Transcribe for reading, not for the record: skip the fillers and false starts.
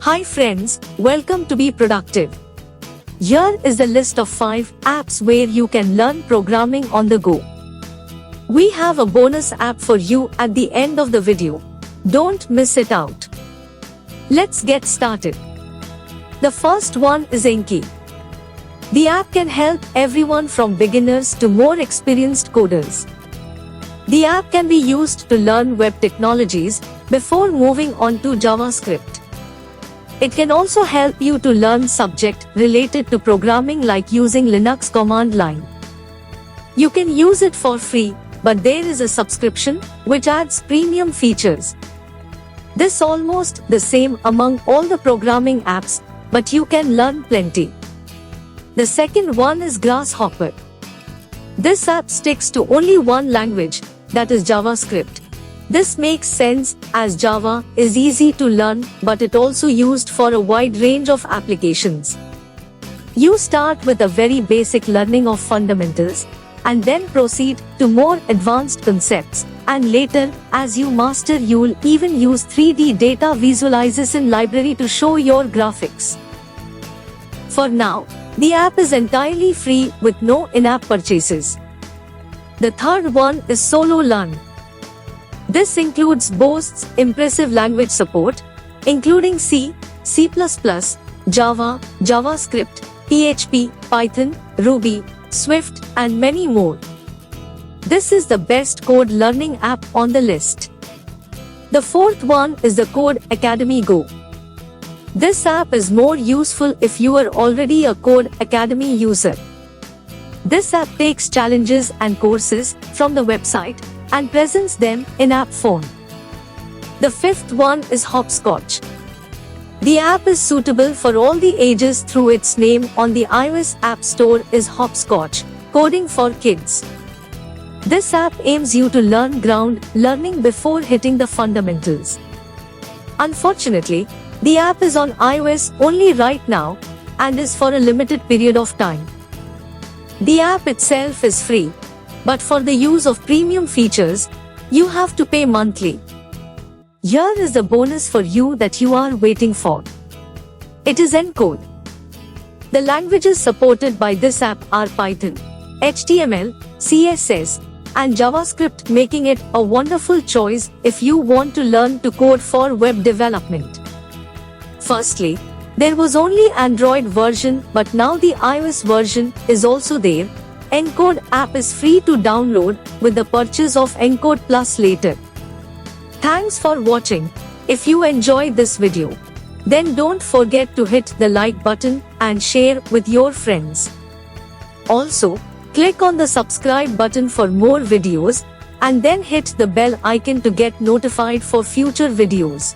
Hi friends, welcome to Be Productive. Here is the list of 5 apps where you can learn programming on the go. We have a bonus app for you at the end of the video. Don't miss it out. Let's get started. The first one is Enki. The app can help everyone from beginners to more experienced coders. The app can be used to learn web technologies before moving on to JavaScript. It can also help you to learn subject related to programming like using Linux command line. You can use it for free, but there is a subscription which adds premium features. This almost the same among all the programming apps, but you can learn plenty. The second one is Grasshopper. This app sticks to only one language, that is JavaScript. This makes sense as Java is easy to learn, but it also used for a wide range of applications. You start with a very basic learning of fundamentals and then proceed to more advanced concepts, and later, as you master, you'll even use 3D data visualization library to show your graphics. For now, the app is entirely free with no in-app purchases. The third one is SoloLearn. This includes boasts impressive language support, including C, C++, Java, JavaScript, PHP, Python, Ruby, Swift, and many more. This is the best code learning app on the list. The fourth one is the Code Academy Go. This app is more useful if you are already a Code Academy user. This app takes challenges and courses from the website and presents them in app form. The fifth one is Hopscotch. The app is suitable for all the ages through its name on the iOS App Store is Hopscotch, coding for kids. This app aims you to learn ground learning before hitting the fundamentals. Unfortunately, the app is on iOS only right now and is for a limited period of time. The app itself is free, but for the use of premium features, you have to pay monthly. Here is the bonus for you that you are waiting for. It is Encode. The languages supported by this app are Python, HTML, CSS, and JavaScript, making it a wonderful choice if you want to learn to code for web development. Firstly, there was only Android version, but now the iOS version is also there. Encode app is free to download with the purchase of Encode Plus later. Thanks for watching. If you enjoyed this video, then don't forget to hit the like button and share with your friends. Also, click on the subscribe button for more videos and then hit the bell icon to get notified for future videos.